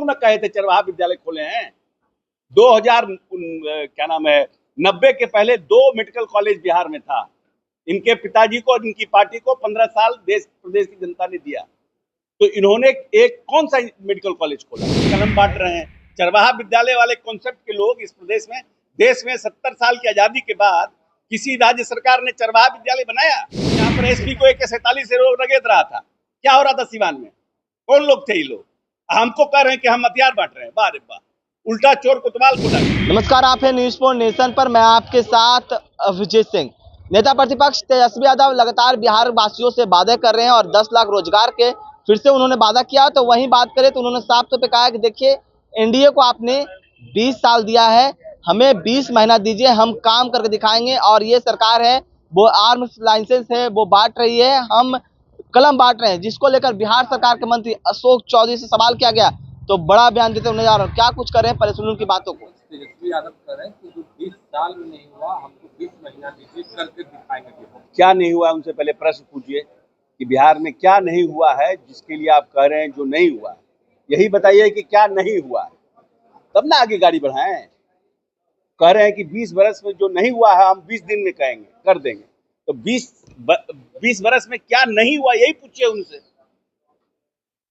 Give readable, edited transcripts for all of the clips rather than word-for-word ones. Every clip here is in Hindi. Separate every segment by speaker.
Speaker 1: लोग न कहे थे चरवाहा विद्यालय खोले हैं। 2000 क्या नाम है 90 के पहले 2 मेडिकल कॉलेज बिहार में था। इनके पिताजी को और इनकी पार्टी को 15 साल देश प्रदेश की जनता ने दिया, तो इन्होंने एक कौन सा मेडिकल कॉलेज खोला? कलम बांट रहे हैं। चरवाहा विद्यालय वाले कॉन्सेप्ट के लोग इस प्रदेश में, देश में 70 साल की आजादी के बाद किसी राज्य सरकार ने चरवाहा विद्यालय बनाया? यहाँ पर एसपी को AK-47 से रगेद रहा था। क्या हो रहा था सिवान में? कौन लोग थे ये लोग? हमको कह रहे हैं कि हम हथियार बांट रहे हैं। वाह रे वाह, उल्टा चोर कोतवाल को डाल।
Speaker 2: नमस्कार, आप है न्यूज़ फॉर नेशन पर। मैं आपके साथ विजय सिंह। नेता प्रतिपक्ष तेजस्वी यादव लगातार बिहार वासियों से वादे कर रहे हैं और 10 लाख रोजगार के फिर से उन्होंने वादा किया। तो वहीं बात करें तो उन्होंने साफ तौर पे कहा कि देखिए, एनडीए को आपने 20 साल दिया है, हमें 20 महीना दीजिए, हम काम करके दिखाएंगे। और ये सरकार है वो आर्म्स लाइसेंस है वो बांट रही है, हम कलम बांट रहे हैं, जिसको लेकर बिहार सरकार के मंत्री अशोक चौधरी से सवाल किया गया तो बड़ा बयान देते हुए नजर आ रहा है। क्या कुछ कर रहे हैं, पहले सुनिए उनकी बातों को।
Speaker 3: तेजस्वी यादव कह रहे हैं कि जो 20 साल में नहीं हुआ हमको 20 महीना दीजिए, करके दिखाएंगे।
Speaker 1: क्या नहीं हुआ उनसे पहले प्रश्न पूछिए कि बिहार में क्या नहीं हुआ है जिसके लिए आप कह रहे हैं जो नहीं हुआ है। यही बताइए कि क्या नहीं हुआ है, तब ना आगे गाड़ी बढ़ाएं। कह रहे हैं कि 20 बरस में जो नहीं हुआ है हम 20 दिन में कहेंगे कर देंगे, तो 20 बरस में क्या नहीं हुआ यही पूछिए उनसे।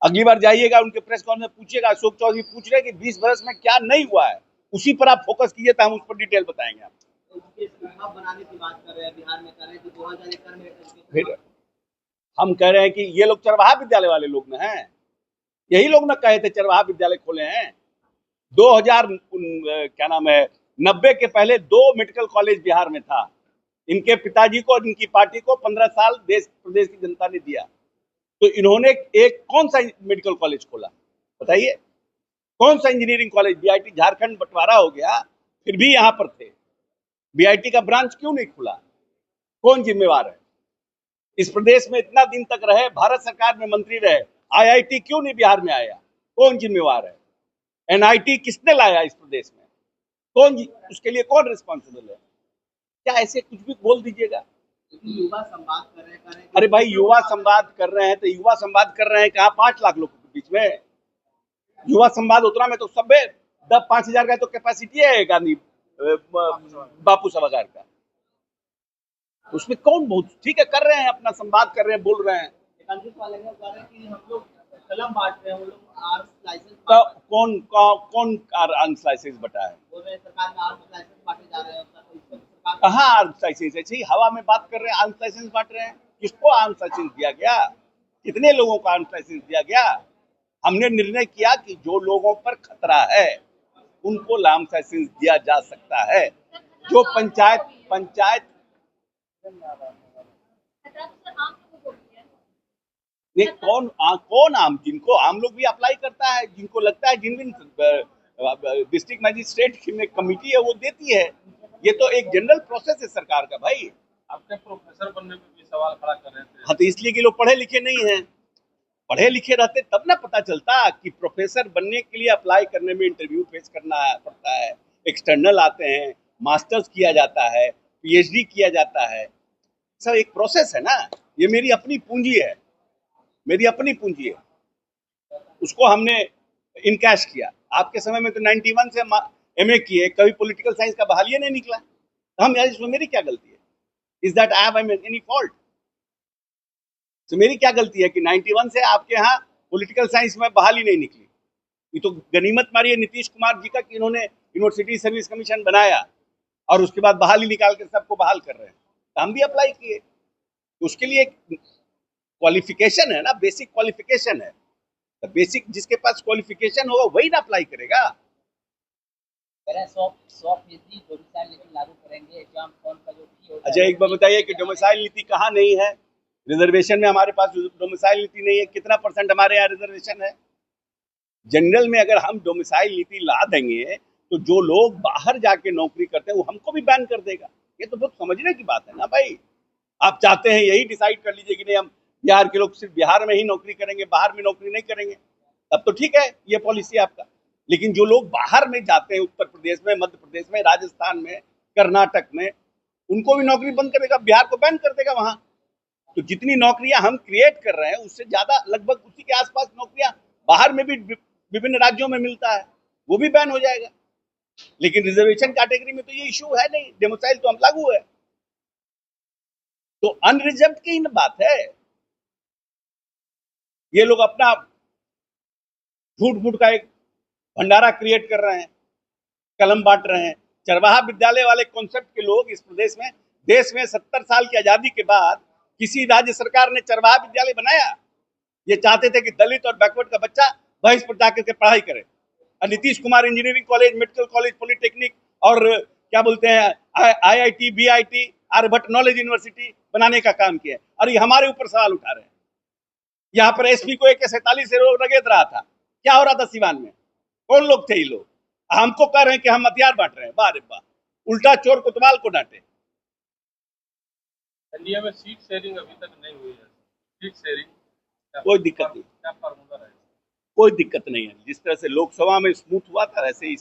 Speaker 1: अगली बार जाइएगा उनके प्रेस कॉन्फ्रेंस में पूछिएगा, अशोक चौधरी पूछ रहे हैं कि 20 बरस में क्या नहीं हुआ है, उसी पर आप फोकस कीजिए तो हम उस पर डिटेल बताएंगे आपको।
Speaker 2: बनाने की बात कर रहे हैं, बिहार में कर रहे हैं कि 2000 एकड़ में।
Speaker 1: फिर हम कह रहे हैं कि ये लोग चरवाहा विद्यालय वाले लोग न हैं, यही लोग न कहे थे चरवाहा विद्यालय खोले हैं। 2000 क्या नाम है 90 के पहले 2 मेडिकल कॉलेज बिहार में था। इनके पिताजी को और इनकी पार्टी को 15 साल देश प्रदेश की जनता ने दिया, तो इन्होंने एक कौन सा मेडिकल कॉलेज खोला? बताइए, कौन सा इंजीनियरिंग कॉलेज? बीआईटी झारखंड बंटवारा हो गया, फिर भी यहाँ पर थे। बीआईटी का ब्रांच क्यों नहीं खुला? कौन जिम्मेवार है? इस प्रदेश में इतना दिन तक रहे, भारत सरकार में मंत्री रहे, आईआईटी क्यों नहीं बिहार में आया? कौन जिम्मेवार है? एनआईटी किसने लाया इस प्रदेश में? उसके लिए कौन रिस्पॉन्सिबल है? क्या ऐसे कुछ भी बोल दीजिएगा?
Speaker 2: युवा संवाद कर रहे हैं।
Speaker 1: अरे भाई, युवा संवाद कर रहे हैं तो युवा संवाद कर रहे हैं कहाँ? 5 लाख लोग के बीच में युवा संवाद उतना में तो सब 5,000 का तो कैपेसिटी है गांधी बापू सभागार का। उसमें कौन बहुत ठीक है कर रहे हैं, अपना संवाद कर रहे हैं, बोल रहे हैं।
Speaker 2: कि हम लोग कलम बांट रहे हैं, वो लोग आर्म्स लाइसेंस
Speaker 1: तो कौन आर्म्स लाइसेंस बटा है?
Speaker 2: बोल रहे हैं सरकार में आर्म्स लाइसेंस बांटे जा रहे हैं।
Speaker 1: कहाँ आर्म्स लाइसेंस? ऐसे ही हवा में बात कर रहे हैं, आर्म्स लाइसेंस बांट रहे हैं। किसको आर्म्स लाइसेंस दिया गया? कितने लोगों को आर्म्स लाइसेंस दिया गया? हमने निर्णय किया कि जो लोगों पर खतरा है उनको आर्म्स लाइसेंस दिया जा सकता है। जो पंचायत ये कौन आम, जिनको आम लोग भी अप्लाई करता है, जिनको लगता है, जिन डिस्ट्रिक्ट मजिस्ट्रेट में कमिटी है वो देती है। ये तो एक जनरल प्रोसेस है सरकार का भाई।
Speaker 3: आपके प्रोफेसर बनने पे भी सवाल खड़ा कर रहे थे।
Speaker 1: हाँ, तो इसलिए कि लोग पढ़े लिखे नहीं हैं। पढ़े लिखे रहते तब ना पता चलता कि प्रोफेसर बनने के लिए अप्लाई करने में इंटरव्यू फेस करना पड़ता है, एक्सटर्नल आते हैं, मास्टर्स किया जाता है, पीएचडी किया जाता है। सब एक प्रोसेस है ना। ये मेरी अपनी पूंजी है, मेरी अपनी पूंजी है, उसको हमने इनकैश किया। आपके समय में तो 91 से एमए किए, कभी पॉलिटिकल साइंस का बहालिया नहीं निकला। तो हम इसमें मेरी क्या गलती है? Is that I have any fault? तो मेरी क्या गलती है कि 91 से आपके यहाँ पॉलिटिकल साइंस में बहाली नहीं निकली? ये तो गनीमत मारी है नीतीश कुमार जी का कि इन्होंने यूनिवर्सिटी सर्विस कमीशन बनाया और उसके बाद बहाली निकाल कर सबको बहाल कर रहे हैं। तो हम भी अप्लाई किए, तो उसके लिए क्वालिफिकेशन है ना, बेसिक क्वालिफिकेशन है। तो बेसिक जिसके पास क्वालिफिकेशन होगा वही ना अप्लाई करेगा।
Speaker 2: 100% डोमिसाइल नीति लागू करेंगे। एग्जाम फॉर्म का जो
Speaker 1: अच्छा, एक बार बताइए कि डोमिसाइल नीति कहाँ नहीं है? रिजर्वेशन में हमारे पास डोमिसाइल नीति नहीं है। कितना % हमारे यहाँ रिजर्वेशन है? जनरल में अगर हम डोमिसाइल नीति ला देंगे तो जो लोग बाहर जाके नौकरी करते हैं वो हमको भी बैन कर देगा। ये तो बहुत समझने की बात है ना भाई। आप चाहते हैं यही डिसाइड कर लीजिए कि नहीं, हम बिहार के लोग सिर्फ बिहार में ही नौकरी करेंगे, बाहर में नौकरी नहीं करेंगे, तब तो ठीक है, ये पॉलिसी आपका। लेकिन जो लोग बाहर में जाते हैं, उत्तर प्रदेश में, मध्य प्रदेश में, राजस्थान में, कर्नाटक में, उनको भी नौकरी बंद करेगा, बिहार को बैन कर देगा वहां। तो जितनी नौकरियां हम क्रिएट कर रहे हैं उससे ज्यादा, लगभग उसी के आसपास नौकरियां बाहर में भी विभिन्न राज्यों में मिलता है, वो भी बैन हो जाएगा। लेकिन रिजर्वेशन कैटेगरी में तो ये इशू है नहीं, डोमिसाइल तो हम लागू है, तो अनरिजर्व की ही बात है। ये लोग अपना झूठ मूठ का एक भंडारा क्रिएट कर रहे हैं, कलम बांट रहे हैं। चरवाहा विद्यालय वाले कॉन्सेप्ट के लोग इस प्रदेश में, देश में 70 साल की आजादी के बाद किसी राज्य सरकार ने चरवाहा विद्यालय बनाया? ये चाहते थे कि दलित और बैकवर्ड का बच्चा बहिष्ठ पर जाकर के पढ़ाई करे। और Nitish Kumar engineering college, medical college, polytechnic और क्या बोलते हैं IIT, BIT, Aryabhatta knowledge university बनाने का काम किया, और ये हमारे ऊपर सवाल उठा रहे हैं। यहाँ पर SP को AK-47 से लोग रगेद रहा था, क्या हो रहा था सिवान में? कौन लोग थे ये लोग? हमको कह रहे हैं कि हम हथियार बांट रहे हैं। वाह रे वाह, उल्टा चोर कोतवाल को डांटे।
Speaker 3: इंडिया में सीट शेयरिंग अभी तक नहीं हुई है। सीट शेयरिंग
Speaker 1: कोई दिक्कत नहीं,
Speaker 3: क्या फार्मूला है?
Speaker 1: कोई दिक्कत नहीं है। जिस तरह से लोकसभा में स्मूथ हुआ था, वैसे ही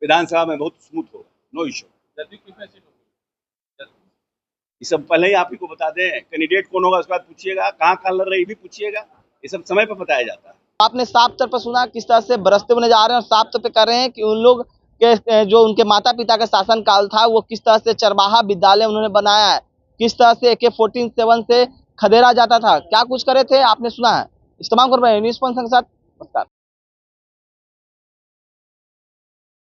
Speaker 1: विधानसभा में बहुत स्मूथ होगा, नो इश्यू।
Speaker 3: जदयू कितने सीट होगी?
Speaker 1: ये सब पहले ही आप ही को बता दें, कैंडिडेट कौन होगा उसके बाद पूछिएगा, कहाँ लड़ रही भी पूछिएगा, ये सब समय पर बताया जाता है।
Speaker 2: आपने साफ तौर पर सुना किस तरह से बरसते हुए नजर आ रहे हैं और साफ तौर पे कर रहे हैं कि उन लोग के जो उनके माता पिता का शासन काल था वो किस तरह से चरवाहा विद्यालय उन्होंने बनाया है, किस तरह से AK-47 से खदेड़ा जाता था, क्या कुछ करे थे आपने सुना है। इस तमाम खबर न्यूज़ 5 के साथ नमस्कार।